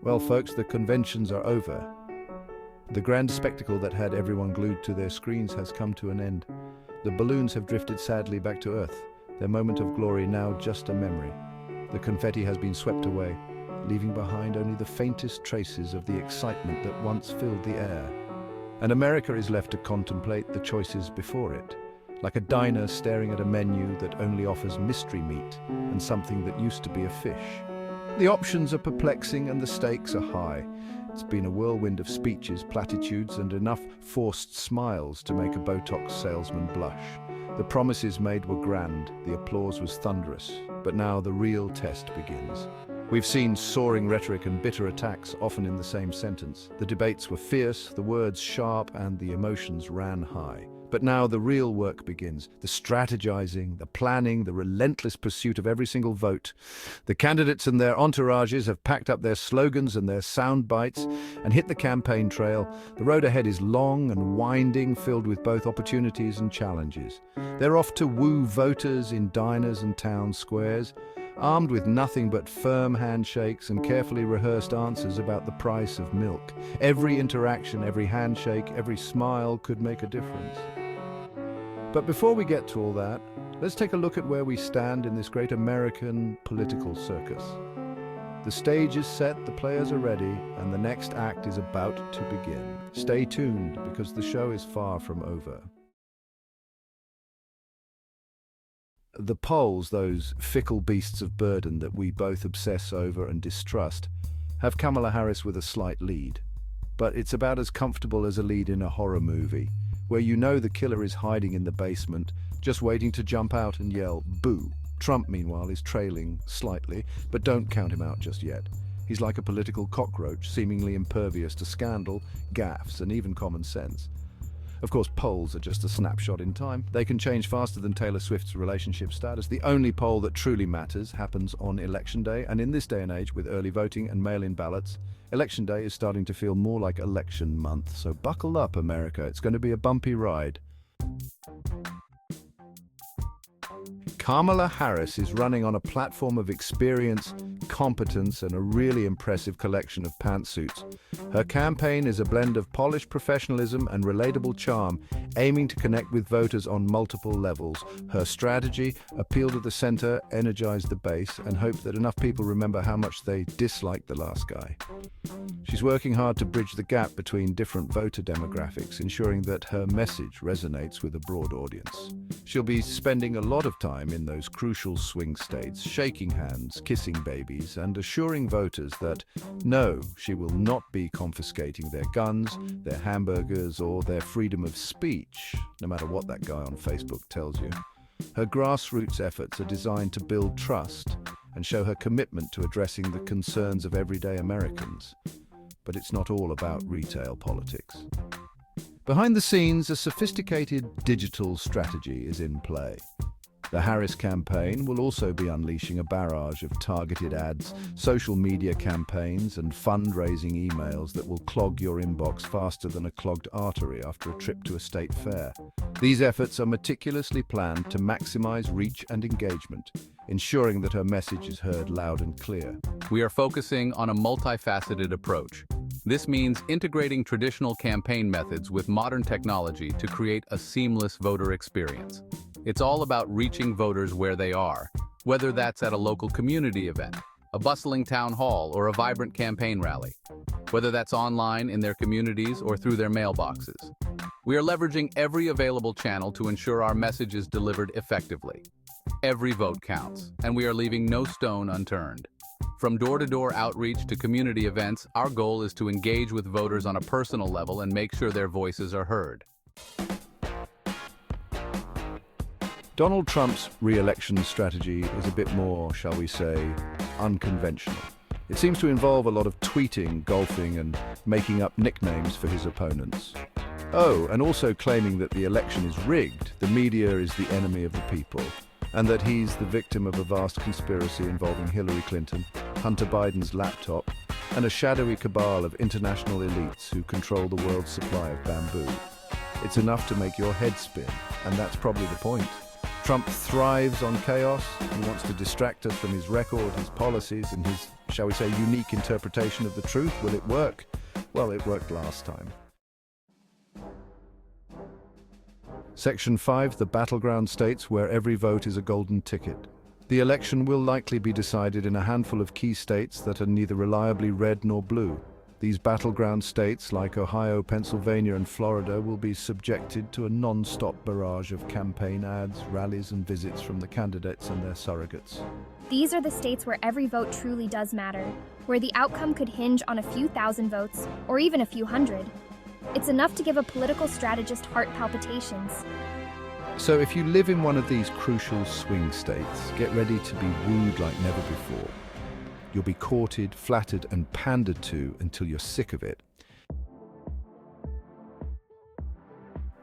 Well, folks, the conventions are over. The grand spectacle that had everyone glued to their screens has come to an end. The balloons have drifted sadly back to Earth, their moment of glory now just a memory. The confetti has been swept away, leaving behind only the faintest traces of the excitement that once filled the air. And America is left to contemplate the choices before it, like a diner staring at a menu that only offers mystery meat and something that used to be a fish. The options are perplexing and the stakes are high. It's been a whirlwind of speeches, platitudes, and enough forced smiles to make a Botox salesman blush. The promises made were grand, the applause was thunderous, but now the real test begins. We've seen soaring rhetoric and bitter attacks, often in the same sentence. The debates were fierce, the words sharp, and the emotions ran high. But now the real work begins, the strategizing, the planning, the relentless pursuit of every single vote. The candidates and their entourages have packed up their slogans and their sound bites and hit the campaign trail. The road ahead is long and winding, filled with both opportunities and challenges. They're off to woo voters in diners and town squares, armed with nothing but firm handshakes and carefully rehearsed answers about the price of milk. Every interaction, every handshake, every smile could make a difference. But before we get to all that, let's take a look at where we stand in this great American political circus. The stage is set, the players are ready, and the next act is about to begin. Stay tuned, because the show is far from over. The polls, those fickle beasts of burden that we both obsess over and distrust, have Kamala Harris with a slight lead. But it's about as comfortable as a lead in a horror movie, where you know the killer is hiding in the basement, just waiting to jump out and yell, "Boo!" Trump, meanwhile, is trailing slightly, but don't count him out just yet. He's like a political cockroach, seemingly impervious to scandal, gaffes, and even common sense. Of course, polls are just a snapshot in time. They can change faster than Taylor Swift's relationship status. The only poll that truly matters happens on Election Day, and in this day and age, with early voting and mail-in ballots, Election Day is starting to feel more like election month. So buckle up, America. It's going to be a bumpy ride. Kamala Harris is running on a platform of experience, competence, and a really impressive collection of pantsuits. Her campaign is a blend of polished professionalism and relatable charm, aiming to connect with voters on multiple levels. Her strategy: appeal to the center, energize the base, and hope that enough people remember how much they dislike the last guy. She's working hard to bridge the gap between different voter demographics, ensuring that her message resonates with a broad audience. She'll be spending a lot of time in those crucial swing states, shaking hands, kissing babies, and assuring voters that, no, she will not be confiscating their guns, their hamburgers, or their freedom of speech, no matter what that guy on Facebook tells you. Her grassroots efforts are designed to build trust and show her commitment to addressing the concerns of everyday Americans. But it's not all about retail politics. Behind the scenes, a sophisticated digital strategy is in play. The Harris campaign will also be unleashing a barrage of targeted ads, social media campaigns, and fundraising emails that will clog your inbox faster than a clogged artery after a trip to a state fair. These efforts are meticulously planned to maximize reach and engagement, ensuring that her message is heard loud and clear. We are focusing on a multifaceted approach. This means integrating traditional campaign methods with modern technology to create a seamless voter experience. It's all about reaching voters where they are, whether that's at a local community event, a bustling town hall, or a vibrant campaign rally, whether that's online in their communities or through their mailboxes. We are leveraging every available channel to ensure our message is delivered effectively. Every vote counts, and we are leaving no stone unturned. From door-to-door outreach to community events, our goal is to engage with voters on a personal level and make sure their voices are heard. Donald Trump's re-election strategy is a bit more, shall we say, unconventional. It seems to involve a lot of tweeting, golfing, and making up nicknames for his opponents. Oh, and also claiming that the election is rigged, the media is the enemy of the people, and that he's the victim of a vast conspiracy involving Hillary Clinton, Hunter Biden's laptop, and a shadowy cabal of international elites who control the world's supply of bamboo. It's enough to make your head spin, and that's probably the point. Trump thrives on chaos. He wants to distract us from his record, his policies, and his, shall we say, unique interpretation of the truth. Will it work? Well, it worked last time. Section 5, the battleground states where every vote is a golden ticket. The election will likely be decided in a handful of key states that are neither reliably red nor blue. These battleground states, like Ohio, Pennsylvania, and Florida, will be subjected to a non-stop barrage of campaign ads, rallies, and visits from the candidates and their surrogates. These are the states where every vote truly does matter, where the outcome could hinge on a few thousand votes, or even a few hundred. It's enough to give a political strategist heart palpitations. So if you live in one of these crucial swing states, get ready to be wooed like never before. You'll be courted, flattered, and pandered to until you're sick of it.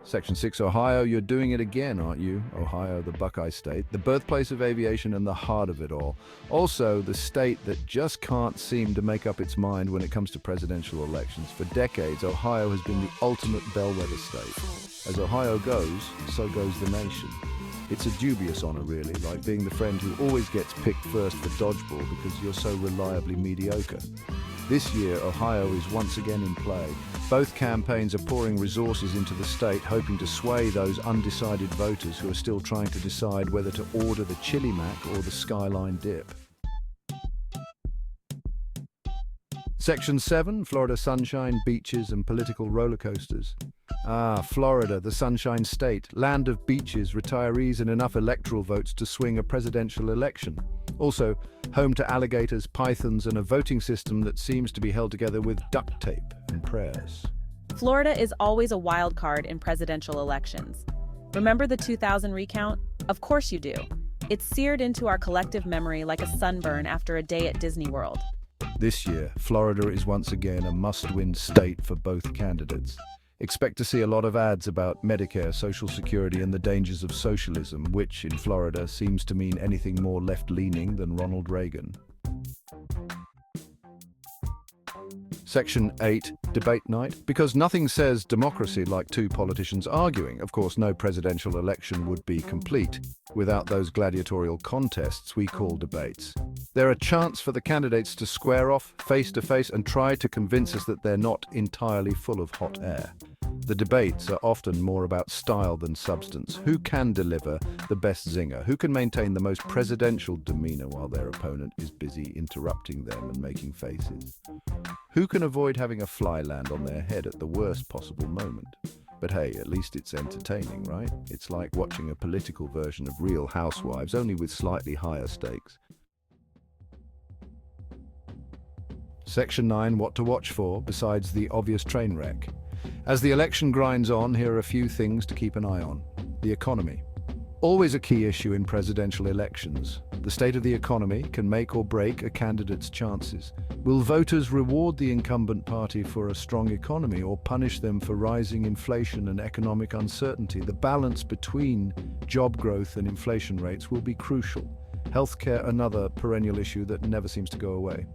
Section 6, Ohio, you're doing it again, aren't you? Ohio, the Buckeye State, the birthplace of aviation and the heart of it all. Also, the state that just can't seem to make up its mind when it comes to presidential elections. For decades, Ohio has been the ultimate bellwether state. As Ohio goes, so goes the nation. It's a dubious honor, really, like being the friend who always gets picked first for dodgeball because you're so reliably mediocre. This year, Ohio is once again in play. Both campaigns are pouring resources into the state, hoping to sway those undecided voters who are still trying to decide whether to order the Chili Mac or the Skyline Dip. Section 7, Florida sunshine, beaches, and political roller coasters. Ah, Florida, the Sunshine State, land of beaches, retirees, and enough electoral votes to swing a presidential election. Also, home to alligators, pythons, and a voting system that seems to be held together with duct tape and prayers. Florida is always a wild card in presidential elections. Remember the 2000 recount? Of course you do. It's seared into our collective memory like a sunburn after a day at Disney World. This year, Florida is once again a must-win state for both candidates. Expect to see a lot of ads about Medicare, Social Security, and the dangers of socialism, which, in Florida, seems to mean anything more left-leaning than Ronald Reagan. Section 8, Debate Night. Because nothing says democracy like two politicians arguing. Of course, no presidential election would be complete without those gladiatorial contests we call debates. They're a chance for the candidates to square off face-to-face and try to convince us that they're not entirely full of hot air. The debates are often more about style than substance. Who can deliver the best zinger? Who can maintain the most presidential demeanor while their opponent is busy interrupting them and making faces? Who can avoid having a fly land on their head at the worst possible moment? But hey, at least it's entertaining, right? It's like watching a political version of Real Housewives, only with slightly higher stakes. Section 9, what to watch for, besides the obvious train wreck. As the election grinds on, here are a few things to keep an eye on. The economy. Always a key issue in presidential elections. The state of the economy can make or break a candidate's chances. Will voters reward the incumbent party for a strong economy or punish them for rising inflation and economic uncertainty? The balance between job growth and inflation rates will be crucial. Healthcare, another perennial issue that never seems to go away.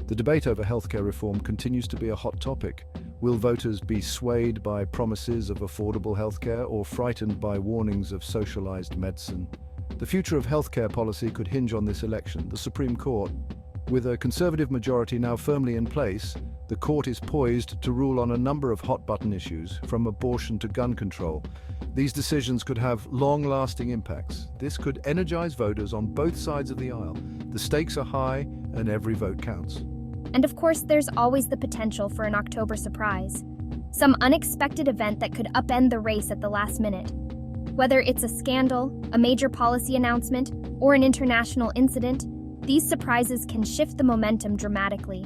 The debate over healthcare reform continues to be a hot topic. Will voters be swayed by promises of affordable healthcare or frightened by warnings of socialized medicine? The future of healthcare policy could hinge on this election. The Supreme Court, with a conservative majority now firmly in place, the court is poised to rule on a number of hot-button issues, from abortion to gun control. These decisions could have long-lasting impacts. This could energize voters on both sides of the aisle. The stakes are high, and every vote counts. And of course, there's always the potential for an October surprise. Some unexpected event that could upend the race at the last minute. Whether it's a scandal, a major policy announcement, or an international incident, these surprises can shift the momentum dramatically.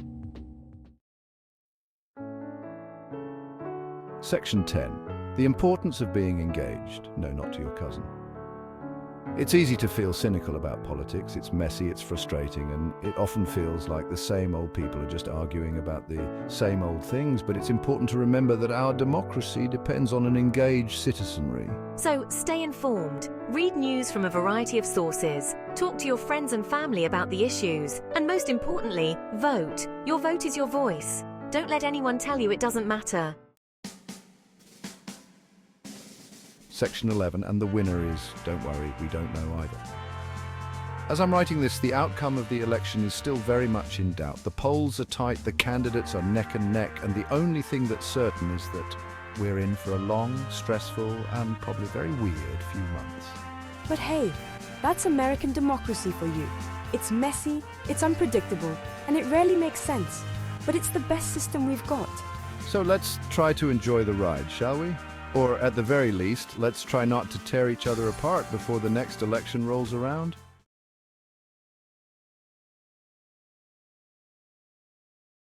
Section 10. The importance of being engaged. No, not to your cousin. It's easy to feel cynical about politics. It's messy, it's frustrating, and it often feels like the same old people are just arguing about the same old things, but it's important to remember that our democracy depends on an engaged citizenry. So stay informed, read news from a variety of sources, talk to your friends and family about the issues, and most importantly, vote. Your vote is your voice. Don't let anyone tell you it doesn't matter. Section 11, and the winner is, don't worry, we don't know either. As I'm writing this, the outcome of the election is still very much in doubt. The polls are tight, the candidates are neck and neck, and the only thing that's certain is that we're in for a long, stressful, and probably very weird few months. But hey, that's American democracy for you. It's messy, it's unpredictable, and it rarely makes sense. But it's the best system we've got. So let's try to enjoy the ride, shall we? Or at the very least, let's try not to tear each other apart before the next election rolls around.